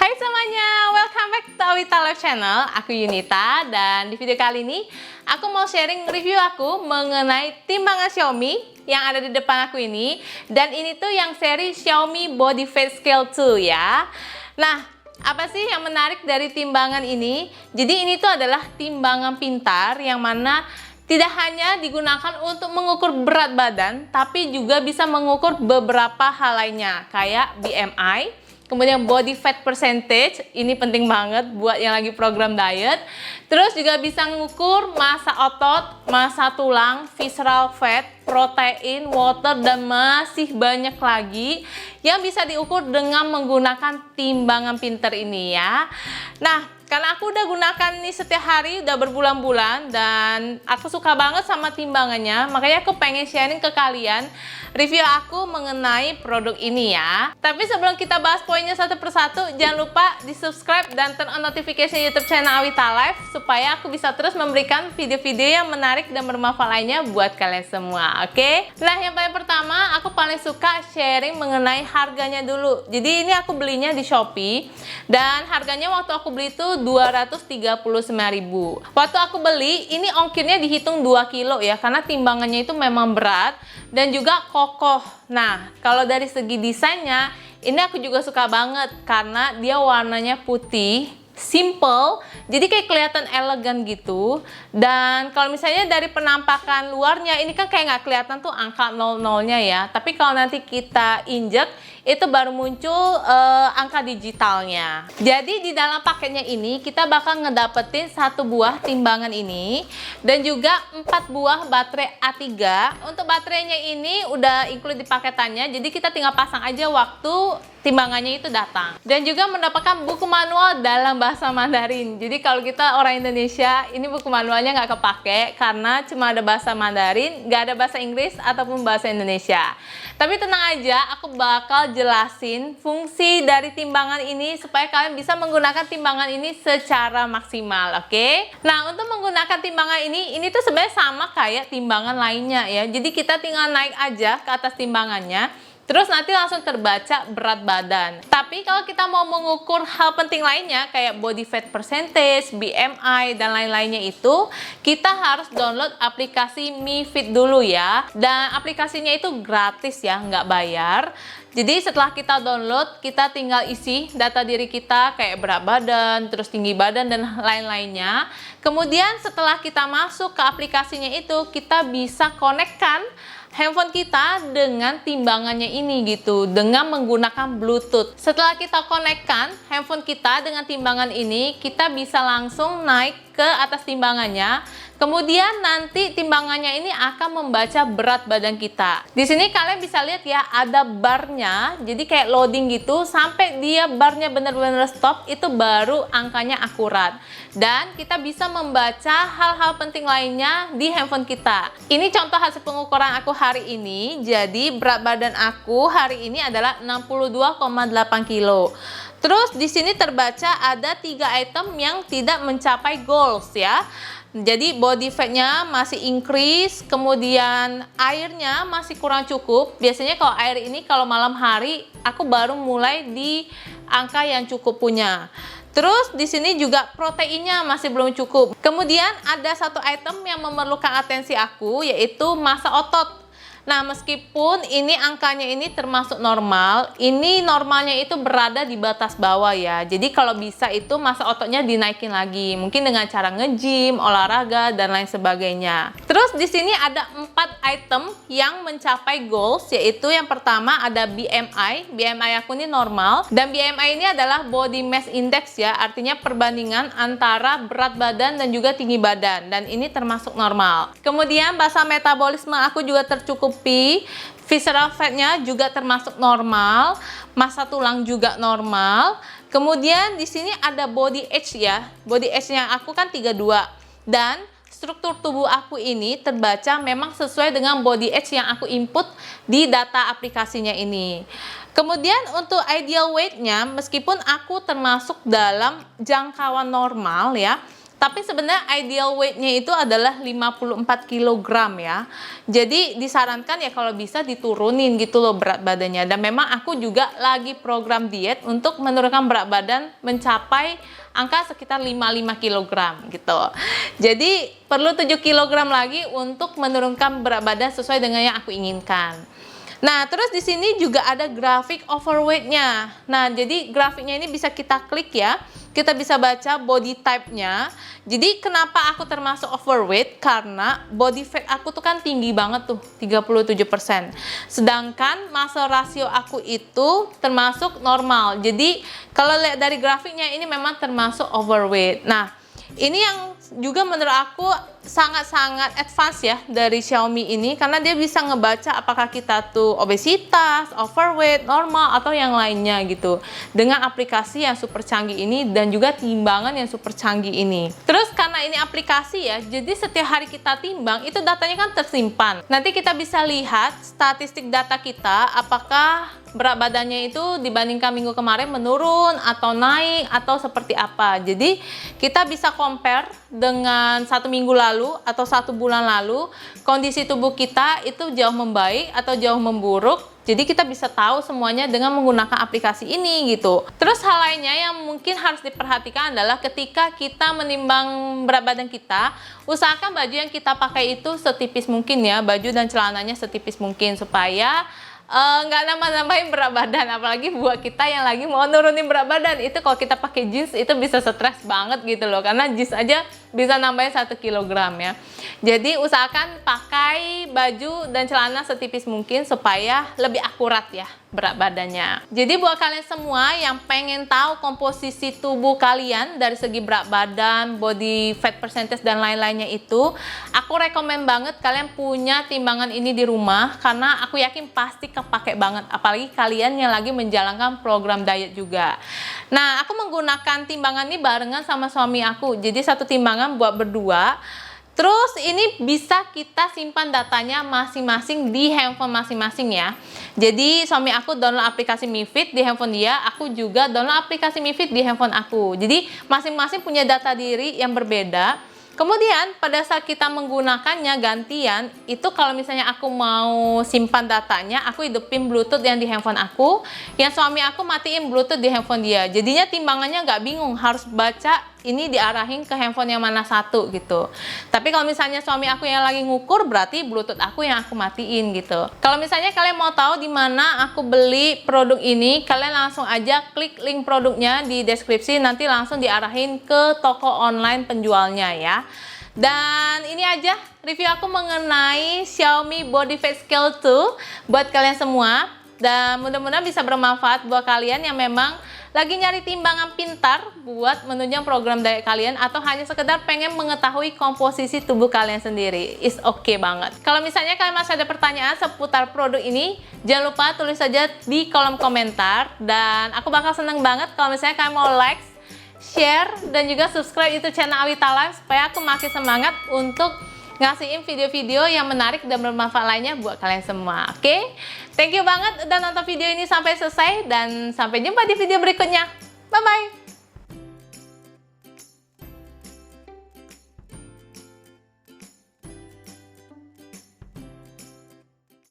Hai semuanya, welcome back to Awita Life Channel. Aku Yunita dan di video kali ini aku mau sharing review aku mengenai timbangan Xiaomi yang ada di depan aku ini. Dan ini tuh yang seri Xiaomi Body Fat Scale 2 ya. Nah, apa sih yang menarik dari timbangan ini? Jadi ini tuh adalah timbangan pintar yang mana tidak hanya digunakan untuk mengukur berat badan, tapi juga bisa mengukur beberapa hal lainnya kayak BMI, kemudian body fat percentage, ini penting banget buat yang lagi program diet. Terus juga bisa mengukur massa otot, massa tulang, visceral fat, protein, water, dan masih banyak lagi yang bisa diukur dengan menggunakan timbangan pintar ini ya. Nah, karena aku udah gunakan ini setiap hari, udah berbulan-bulan, dan aku suka banget sama timbangannya, makanya aku pengen sharing ke kalian review aku mengenai produk ini ya. Tapi sebelum kita bahas poinnya satu persatu, jangan lupa di subscribe dan turn on notification YouTube channel Awita Life supaya aku bisa terus memberikan video-video yang menarik dan bermanfaat lainnya buat kalian semua, oke? Nah, yang paling pertama aku paling suka sharing mengenai harganya dulu. Jadi ini aku belinya di Shopee dan harganya waktu aku beli itu 239.000. Waktu aku beli ini ongkirnya dihitung 2 kilo ya, karena timbangannya itu memang berat dan juga kokoh. Nah, kalau dari segi desainnya ini aku juga suka banget karena dia warnanya putih, simple, jadi kayak kelihatan elegan gitu. Dan kalau misalnya dari penampakan luarnya ini kan kayak nggak kelihatan tuh angka 00-nya ya, tapi kalau nanti kita injek itu baru muncul angka digitalnya. Jadi di dalam paketnya ini kita bakal ngedapetin 1 buah timbangan ini dan juga 4 buah baterai A3. Untuk baterainya ini udah include di paketannya, jadi kita tinggal pasang aja waktu timbangannya itu datang. Dan juga mendapatkan buku manual dalam bahasa Mandarin. Jadi kalau kita orang Indonesia, ini buku manualnya nggak kepake karena cuma ada bahasa Mandarin, nggak ada bahasa Inggris ataupun bahasa Indonesia. Tapi tenang aja, aku bakal jelasin fungsi dari timbangan ini supaya kalian bisa menggunakan timbangan ini secara maksimal, oke? Nah, untuk menggunakan timbangan ini tuh sebenarnya sama kayak timbangan lainnya ya. Jadi kita tinggal naik aja ke atas timbangannya, terus nanti langsung terbaca berat badan. Tapi kalau kita mau mengukur hal penting lainnya kayak body fat percentage, BMI, dan lain-lainnya itu, kita harus download aplikasi Mi Fit dulu ya. Dan aplikasinya itu gratis ya, nggak bayar. Jadi setelah kita download, kita tinggal isi data diri kita kayak berat badan, terus tinggi badan, dan lain-lainnya. Kemudian setelah kita masuk ke aplikasinya itu, kita bisa konekkan handphone kita dengan timbangannya ini gitu, dengan menggunakan Bluetooth. Setelah kita konekkan handphone kita dengan timbangan ini, kita bisa langsung naik ke atas timbangannya. Kemudian nanti timbangannya ini akan membaca berat badan kita. Di sini kalian bisa lihat ya, ada barnya, jadi kayak loading gitu, sampai dia barnya benar-benar stop, itu baru angkanya akurat. Dan kita bisa membaca hal-hal penting lainnya di handphone kita. Ini contoh hasil pengukuran aku hari ini. Jadi berat badan aku hari ini adalah 62,8 kilo. Terus di sini terbaca ada 3 item yang tidak mencapai goals ya. Jadi body fatnya masih increase, kemudian airnya masih kurang cukup. Biasanya kalau air ini kalau malam hari aku baru mulai di angka yang cukup punya. Terus di sini juga proteinnya masih belum cukup. Kemudian ada 1 item yang memerlukan atensi aku, yaitu massa otot. Nah, meskipun ini angkanya ini termasuk normal, ini normalnya itu berada di batas bawah ya. Jadi kalau bisa itu massa ototnya dinaikin lagi, mungkin dengan cara nge-gym, olahraga, dan lain sebagainya. Terus di sini ada 4 item yang mencapai goals, yaitu yang pertama ada BMI. BMI aku ini normal, dan BMI ini adalah body mass index ya, artinya perbandingan antara berat badan dan juga tinggi badan, dan ini termasuk normal. Kemudian bahasa metabolisme aku juga tercukup. Visceral fatnya juga termasuk normal, massa tulang juga normal. Kemudian di sini ada body age ya. Body age-nya aku kan 32 dan struktur tubuh aku ini terbaca memang sesuai dengan body age yang aku input di data aplikasinya ini. Kemudian untuk ideal weight-nya, meskipun aku termasuk dalam jangkauan normal ya, Tapi sebenarnya ideal weight-nya itu adalah 54 kg ya. Jadi disarankan ya kalau bisa diturunin gitu loh berat badannya. Dan memang aku juga lagi program diet untuk menurunkan berat badan mencapai angka sekitar 55 kg gitu. Jadi perlu 7 kg lagi untuk menurunkan berat badan sesuai dengan yang aku inginkan. Nah, terus di sini juga ada grafik overweight-nya. Nah, jadi grafiknya ini bisa kita klik ya. Kita bisa baca body type-nya. Jadi kenapa aku termasuk overweight? Karena body fat aku tuh kan tinggi banget tuh, 37%. Sedangkan muscle ratio aku itu termasuk normal. Jadi kalau lihat dari grafiknya ini memang termasuk overweight. Nah, ini yang juga menurut aku sangat-sangat advance ya dari Xiaomi ini, karena dia bisa ngebaca apakah kita tuh obesitas, overweight, normal, atau yang lainnya gitu dengan aplikasi yang super canggih ini dan juga timbangan yang super canggih ini. Terus karena ini aplikasi ya, jadi setiap hari kita timbang itu datanya kan tersimpan. Nanti kita bisa lihat statistik data kita apakah berat badannya itu dibandingkan minggu kemarin menurun atau naik atau seperti apa. Jadi kita bisa compare dengan 1 minggu lalu atau 1 bulan lalu kondisi tubuh kita itu jauh membaik atau jauh memburuk. Jadi kita bisa tahu semuanya dengan menggunakan aplikasi ini gitu. Terus hal lainnya yang mungkin harus diperhatikan adalah ketika kita menimbang berat badan kita, usahakan baju yang kita pakai itu setipis mungkin ya, baju dan celananya setipis mungkin supaya nggak nambah-nambahin berat badan, apalagi buat kita yang lagi mau nurunin berat badan. Itu kalau kita pakai jeans itu bisa stres banget gitu loh, karena jeans aja bisa nambahin 1 kg ya. Jadi usahakan pakai baju dan celana setipis mungkin supaya lebih akurat ya berat badannya. Jadi buat kalian semua yang pengen tahu komposisi tubuh kalian dari segi berat badan, body fat percentage dan lain-lainnya itu, aku rekomen banget kalian punya timbangan ini di rumah, karena aku yakin pasti kepake banget, apalagi kalian yang lagi menjalankan program diet juga. Nah, aku menggunakan timbangan ini barengan sama suami aku, jadi satu timbangan buat berdua. Terus ini bisa kita simpan datanya masing-masing di handphone masing-masing ya. Jadi suami aku download aplikasi Mi Fit di handphone dia, aku juga download aplikasi Mi Fit di handphone aku. Jadi masing-masing punya data diri yang berbeda. Kemudian pada saat kita menggunakannya gantian, itu kalau misalnya aku mau simpan datanya, aku hidupin Bluetooth yang di handphone aku, yang suami aku matiin Bluetooth di handphone dia. Jadinya timbangannya nggak bingung, harus baca ini diarahin ke handphone yang mana satu gitu. Tapi kalau misalnya suami aku yang lagi ngukur, berarti Bluetooth aku yang aku matiin gitu. Kalau misalnya kalian mau tahu di mana aku beli produk ini, kalian langsung aja klik link produknya di deskripsi, nanti langsung diarahin ke toko online penjualnya ya. Dan ini aja review aku mengenai Xiaomi Body Fat Scale 2 buat kalian semua. Dan mudah-mudahan bisa bermanfaat buat kalian yang memang lagi nyari timbangan pintar buat menunjang program diet kalian, atau hanya sekedar pengen mengetahui komposisi tubuh kalian sendiri. It's okay banget. Kalau misalnya kalian masih ada pertanyaan seputar produk ini, jangan lupa tulis saja di kolom komentar. Dan aku bakal seneng banget kalau misalnya kalian mau like, share, dan juga subscribe YouTube channel Awita Life supaya aku makin semangat untuk ngasihin video-video yang menarik dan bermanfaat lainnya buat kalian semua. Oke? Thank you banget udah nonton video ini sampai selesai, dan sampai jumpa di video berikutnya. Bye-bye!